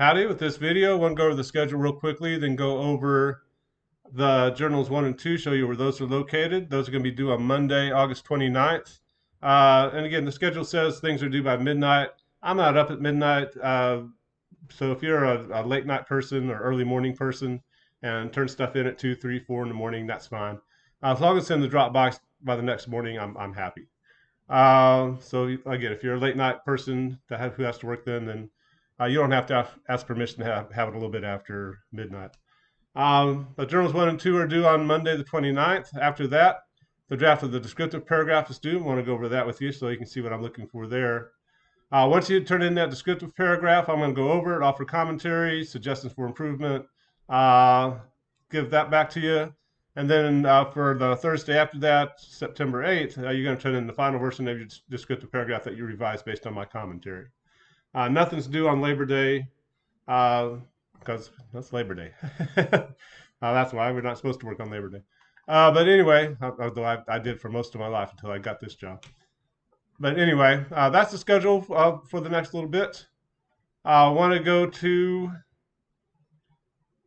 Howdy, with this video, I want to go over the schedule real quickly, then go over the journals 1 and 2, show you where those are located. Those are going to be due on Monday, August 29th. And again, the schedule says things are due by midnight. I'm not up at midnight, so if you're a late night person or early morning person and turn stuff in at 2, 3, 4 in the morning, that's fine. As long as it's in the Dropbox by the next morning, I'm happy. So again, if you're a late night person who has to work then you don't have to ask permission to have it a little bit after midnight. The journals 1 and 2 are due on Monday the 29th. After that, the draft of the descriptive paragraph is due. I want to go over that with you so you can see what I'm looking for there. Once you turn in that descriptive paragraph, I'm going to go over it, offer commentary, suggestions for improvement, give that back to you. And then for the Thursday after that, September 8th, you're going to turn in the final version of your descriptive paragraph that you revised based on my commentary. Nothing's due on Labor Day because that's Labor Day. That's why we're not supposed to work on Labor Day. But anyway, although I did for most of my life until I got this job. But anyway, that's the schedule for the next little bit. I want to go to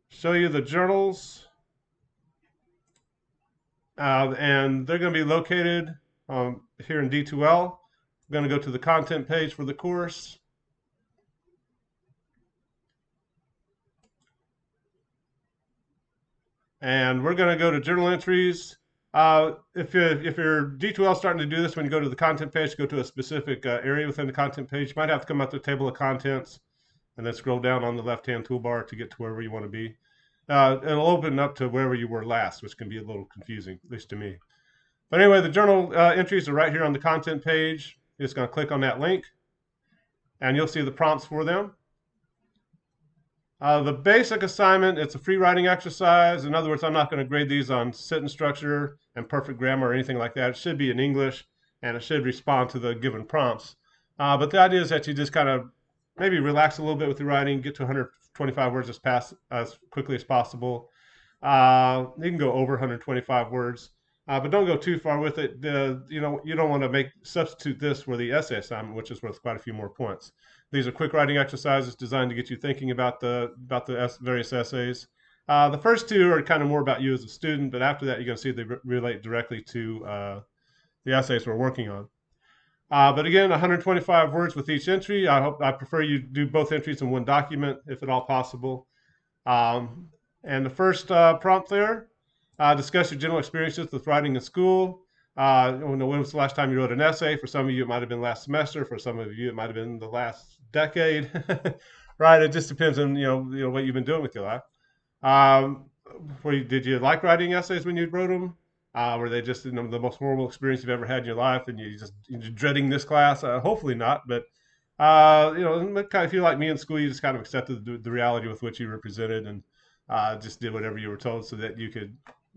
show you the journals. And they're going to be located here in D2L. I'm going to go to the content page for the course. And we're going to go to journal entries. If you're D2L starting to do this, when you go to the content page, go to a specific area within the content page. You might have to come up to the table of contents and then scroll down on the left-hand toolbar to get to wherever you want to be. It'll open up to wherever you were last, which can be a little confusing, at least to me. But anyway, the journal entries are right here on the content page. You're just going to click on that link, and you'll see the prompts for them. The basic assignment, it's a free writing exercise. In other words, I'm not going to grade these on sentence structure and perfect grammar or anything like that. It should be in English, and it should respond to the given prompts. But the idea is that you just kind of maybe relax a little bit with your writing, get to 125 words as quickly as possible. You can go over 125 words, but don't go too far with it. You don't want to substitute this for the essay assignment, which is worth quite a few more points. These are quick writing exercises designed to get you thinking about the various essays. The first two are kind of more about you as a student, but after that, you're going to see they relate directly to the essays we're working on. But again, 125 words with each entry. I prefer you do both entries in one document, if at all possible. And the first prompt there, discuss your general experiences with writing in school. When was the last time you wrote an essay? For some of you, it might have been last semester. For some of you, it might have been the last decade. Right? It just depends on what you've been doing with your life. Did you like writing essays when you wrote them? Were they just the most horrible experience you've ever had in your life, and you're dreading this class? Hopefully not, but if you're like me in school, you just kind of accepted the reality with which you were presented and just did whatever you were told so that you could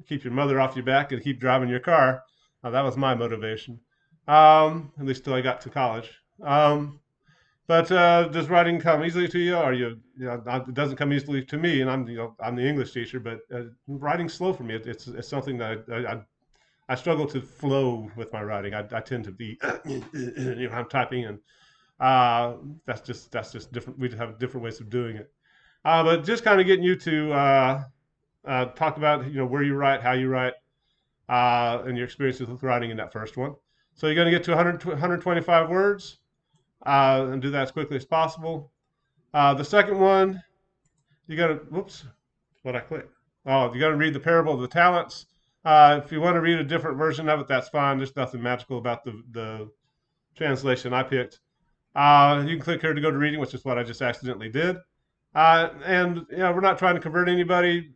keep your mother off your back and keep driving your car. That was my motivation, at least till I got to college. But does writing come easily to you, or it doesn't come easily to me? And I'm the English teacher, but writing's slow for me. It's something that I struggle to flow with my writing. I tend to be I'm typing, and that's just different. We have different ways of doing it. But just kind of getting you to talk about where you write, how you write, and your experiences with writing in that first one. So you're going to get to 125 words. And do that as quickly as possible. The second one, you got to, whoops, what I clicked. Oh, you got to read the parable of the talents. If you want to read a different version of it, that's fine. There's nothing magical about the translation I picked. You can click here to go to reading, which is what I just accidentally did. And we're not trying to convert anybody.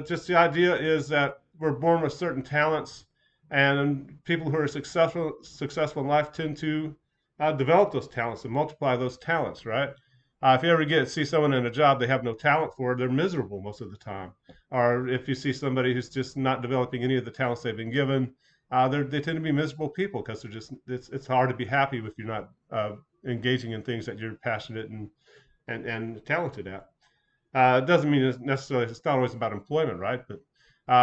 Just the idea is that we're born with certain talents, and people who are successful in life tend to develop those talents and multiply those talents, right? If you ever see someone in a job they have no talent for, they're miserable most of the time. Or if you see somebody who's just not developing any of the talents they've been given, they tend to be miserable people because it's hard to be happy if you're not engaging in things that you're passionate and talented at. It doesn't mean it's not always about employment, right? But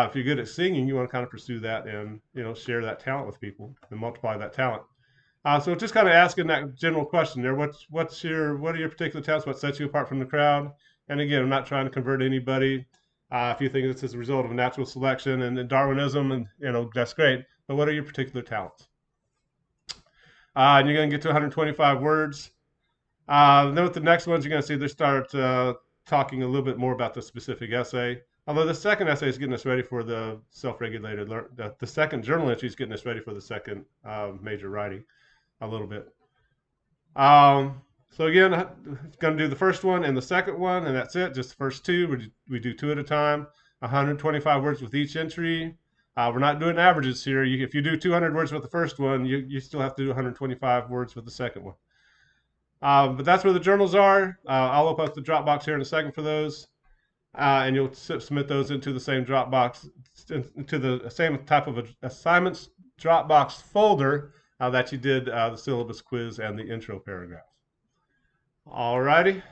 if you're good at singing, you want to kind of pursue that and share that talent with people and multiply that talent. So just kind of asking that general question there. What are your particular talents? What sets you apart from the crowd? And again, I'm not trying to convert anybody. If you think this is a result of natural selection and Darwinism, and that's great. But what are your particular talents? And you're going to get to 125 words. Then with the next ones, you're going to see they start talking a little bit more about the specific essay. Although the second essay is getting us ready for the self-regulated, the second journal entry is getting us ready for the second major writing a little bit. So again, going to do the first one and the second one, and that's it. Just the first two. We do two at a time. 125 words with each entry. We're not doing averages here. If you do 200 words with the first one, you still have to do 125 words with the second one. But that's where the journals are. I'll open up the Dropbox here in a second for those. And you'll submit those into the same Dropbox, into the same type of assignments Dropbox folder that you did the syllabus quiz and the intro paragraph. Alrighty,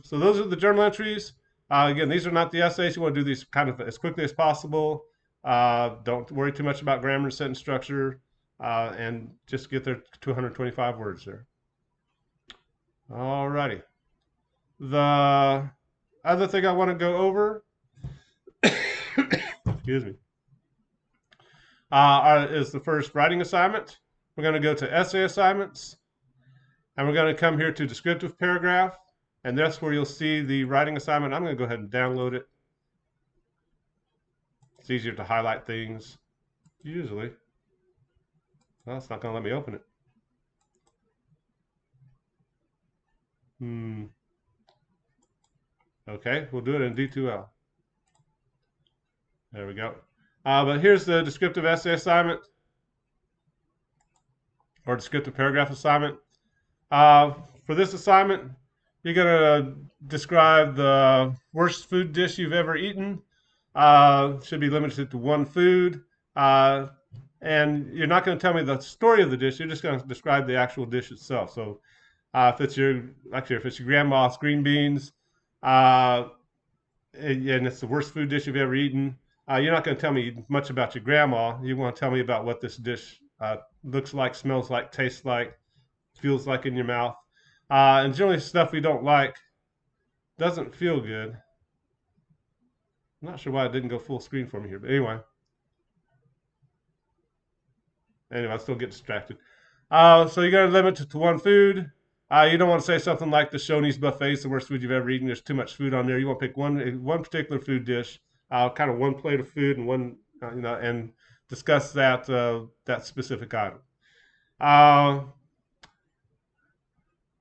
so those are the journal entries. Again, these are not the essays. You want to do these kind of as quickly as possible. Don't worry too much about grammar and sentence structure, and just get there 225 words there. Alrighty. The other thing I want to go over, excuse me, is the first writing assignment. We're going to go to essay assignments, and we're going to come here to descriptive paragraph, and that's where you'll see the writing assignment. I'm going to go ahead and download it. It's easier to highlight things, usually. Well, it's not going to let me open it. Okay, we'll do it in D2L. There we go. But here's the descriptive essay assignment, or descriptive paragraph assignment. For this assignment, you're going to describe the worst food dish you've ever eaten. Should be limited to one food. And you're not going to tell me the story of the dish. You're just going to describe the actual dish itself. So if it's your grandma's green beans, and it's the worst food dish you've ever eaten, you're not going to tell me much about your grandma. You want to tell me about what this dish looks like, smells like, tastes like, feels like in your mouth. And generally stuff we don't like doesn't feel good. I'm not sure why it didn't go full screen for me here, but anyway, I still get distracted. So you got to limit it to one food. You don't want to say something like the Shoney's buffet is the worst food you've ever eaten. There's too much food on there. You want to pick one particular food dish, kind of one plate of food, and one and discuss that that specific item.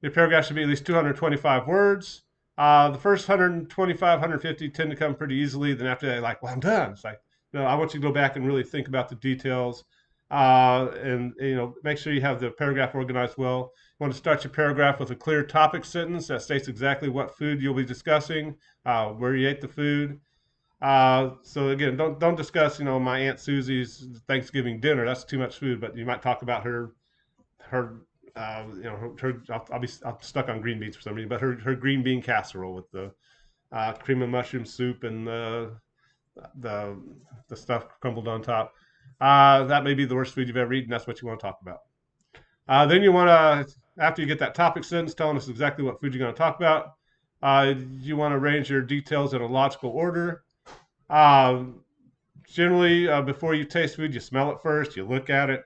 Your paragraph should be at least 225 words. The first 125, 150 tend to come pretty easily. Then after that, like, well, I'm done. It's like, I want you to go back and really think about the details, and make sure you have the paragraph organized well. You want to start your paragraph with a clear topic sentence that states exactly what food you'll be discussing, where you ate the food. So again, don't discuss my Aunt Susie's Thanksgiving dinner. That's too much food. But you might talk about her I'm stuck on green beans for some reason, but her green bean casserole with the cream and mushroom soup and the stuff crumbled on top. That may be the worst food you've ever eaten. That's what you want to talk about. Then you want to, after you get that topic sentence telling us exactly what food you're going to talk about, you want to arrange your details in a logical order. Generally, before you taste food, you smell it first, you look at it.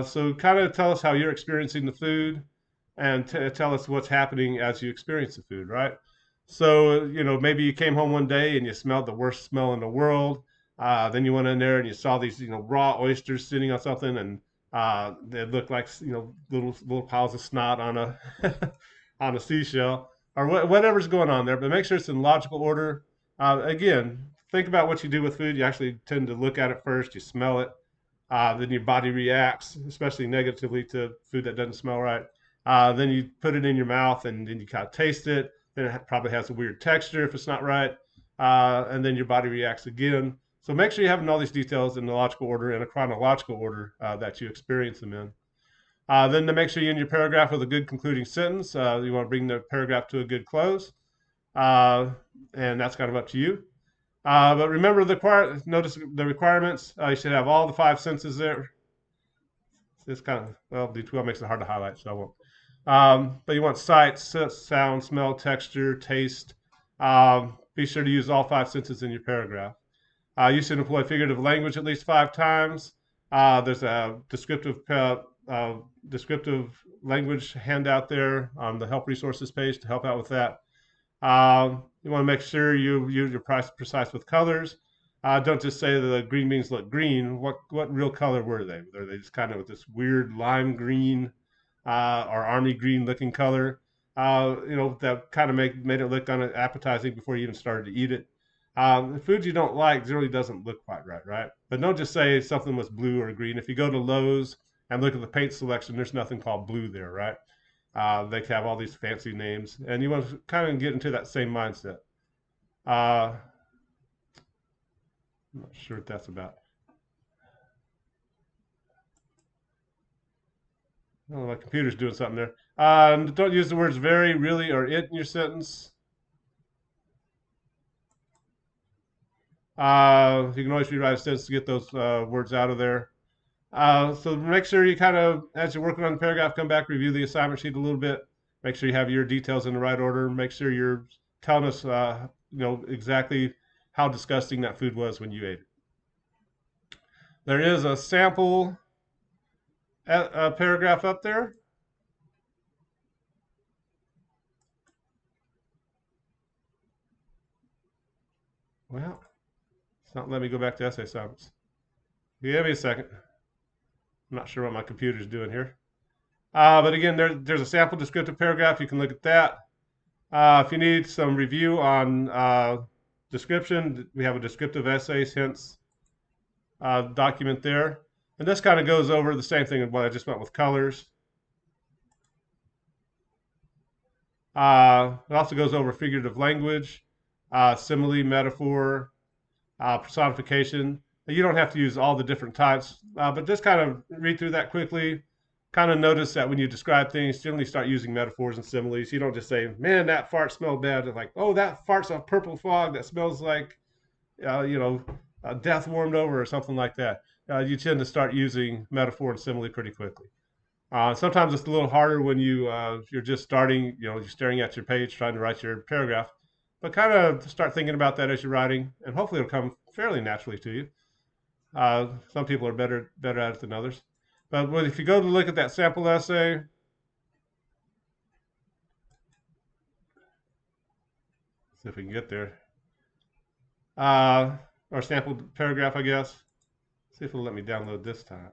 So kind of tell us how you're experiencing the food, and tell us what's happening as you experience the food, right? So, maybe you came home one day and you smelled the worst smell in the world. Then you went in there and you saw these, raw oysters sitting on something, and they looked like, little piles of snot on a on a seashell, or whatever's going on there. But make sure it's in logical order. Again, think about what you do with food. You actually tend to look at it first. You smell it. Then your body reacts, especially negatively, to food that doesn't smell right. Then you put it in your mouth, and then you kind of taste it. Then it probably has a weird texture if it's not right. And then your body reacts again. So make sure you have all these details in the logical order, in a chronological order that you experience them in. Then to make sure you end your paragraph with a good concluding sentence, you want to bring the paragraph to a good close. And that's kind of up to you. But remember notice the requirements. You should have all the 5 sentences there. This kind of, well, D12 makes it hard to highlight, so I won't. But you want sight, sound, smell, texture, taste. Be sure to use all 5 senses in your paragraph. You should employ figurative language at least 5 times. There's a descriptive language handout there on the help resources page to help out with that. You want to make sure you're precise with colors. Don't just say the green beans look green. What real color were they? Were they just kind of this weird lime green or army green looking color? That kind of made it look unappetizing before you even started to eat it. The food you don't like generally doesn't look quite right, right? But don't just say something was blue or green. If you go to Lowe's and look at the paint selection, there's nothing called blue there, right? They have all these fancy names, and you want to kind of get into that same mindset. I'm not sure what that's about. Oh, my computer's doing something there. Don't use the words very, really, or it in your sentence. You can always rewrite a sentence to get those words out of there. So make sure you kind of, as you're working on the paragraph, come back, review the assignment sheet a little bit. Make sure you have your details in the right order. Make sure you're telling us, exactly how disgusting that food was when you ate it. There is a sample paragraph up there. Well, it's not letting me go back to essay assignments. Give me a second. I'm not sure what my computer's doing here. But again, there's a sample descriptive paragraph. You can look at that. If you need some review on description, we have a descriptive essays, hence document there. And this kind of goes over the same thing as what I just went with colors. It also goes over figurative language, simile, metaphor, personification. You don't have to use all the different types, but just kind of read through that quickly. Kind of notice that when you describe things, generally start using metaphors and similes. You don't just say, man, that fart smelled bad. It's like, oh, that fart's a purple fog that smells like, death warmed over or something like that. You tend to start using metaphor and simile pretty quickly. Sometimes it's a little harder when you're just starting, you're staring at your page trying to write your paragraph, but kind of start thinking about that as you're writing, and hopefully it'll come fairly naturally to you. Some people are better at it than others. But if you go to look at that sample essay, see if we can get there, or sample paragraph, I guess. See if it'll let me download this time.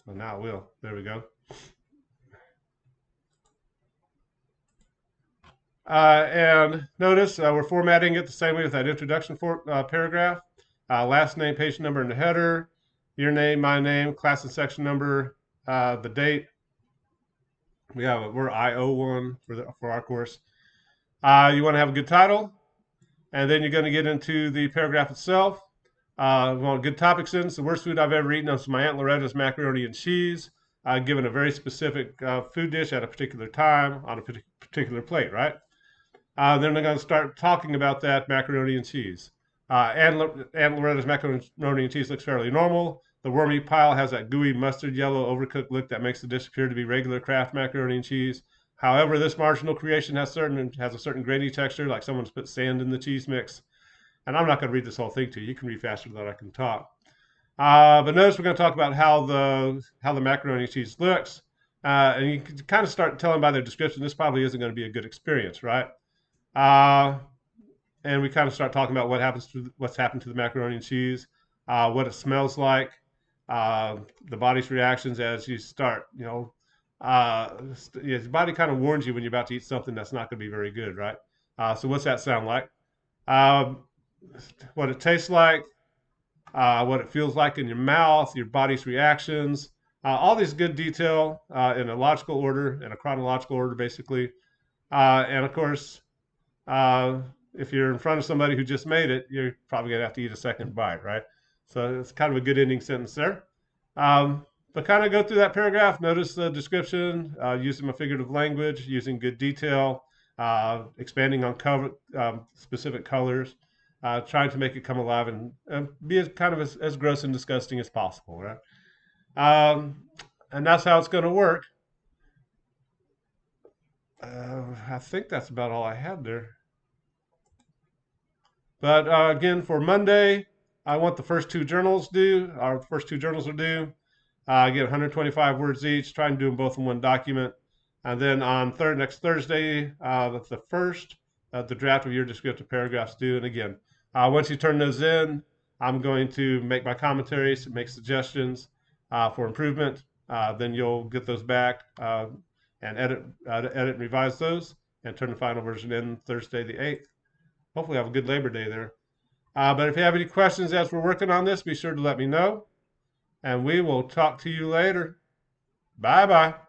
Well, now it will. There we go. And notice we're formatting it the same way with that introduction paragraph. Last name, page number in the header, your name, my name, class and section number, the date. We're I01 for our course. You want to have a good title, and then you're going to get into the paragraph itself. We want a good topic sentence. The worst food I've ever eaten is my Aunt Loretta's macaroni and cheese, given a very specific food dish at a particular time on a particular plate, right? Then they're going to start talking about that macaroni and cheese. Aunt Loretta's macaroni and cheese looks fairly normal. The wormy pile has that gooey mustard yellow overcooked look that makes the dish appear to be regular Kraft macaroni and cheese. However, this marginal creation has a certain grainy texture, like someone's put sand in the cheese mix. And I'm not going to read this whole thing to you. You can read faster than I can talk. But notice we're going to talk about how the macaroni and cheese looks. And you can kind of start telling by their description, this probably isn't going to be a good experience, right? And we kind of start talking about what's happened to the macaroni and cheese, what it smells like, the body's reactions as you start, your body kind of warns you when you're about to eat something that's not going to be very good, right? So what's that sound like? What it tastes like, what it feels like in your mouth, your body's reactions, all these good detail in a logical order, in a chronological order, basically. And of course, if you're in front of somebody who just made it, you're probably going to have to eat a second bite, right? So it's kind of a good ending sentence there. But kind of go through that paragraph, notice the description, using a figurative language, using good detail, expanding on specific colors. trying to make it come alive and be as kind of as gross and disgusting as possible, right? And that's how it's going to work. I think that's about all I had there. But again, for Monday, I want the first two journals due. Our first two journals are due. Get 125 words each. Try and do them both in one document. And then on next Thursday, that's the first, the draft of your descriptive paragraphs due. And again, once you turn those in, I'm going to make my commentaries, make suggestions for improvement. Then you'll get those back and edit and revise those and turn the final version in Thursday the 8th. Hopefully have a good Labor Day there. But if you have any questions as we're working on this, be sure to let me know. And we will talk to you later. Bye-bye.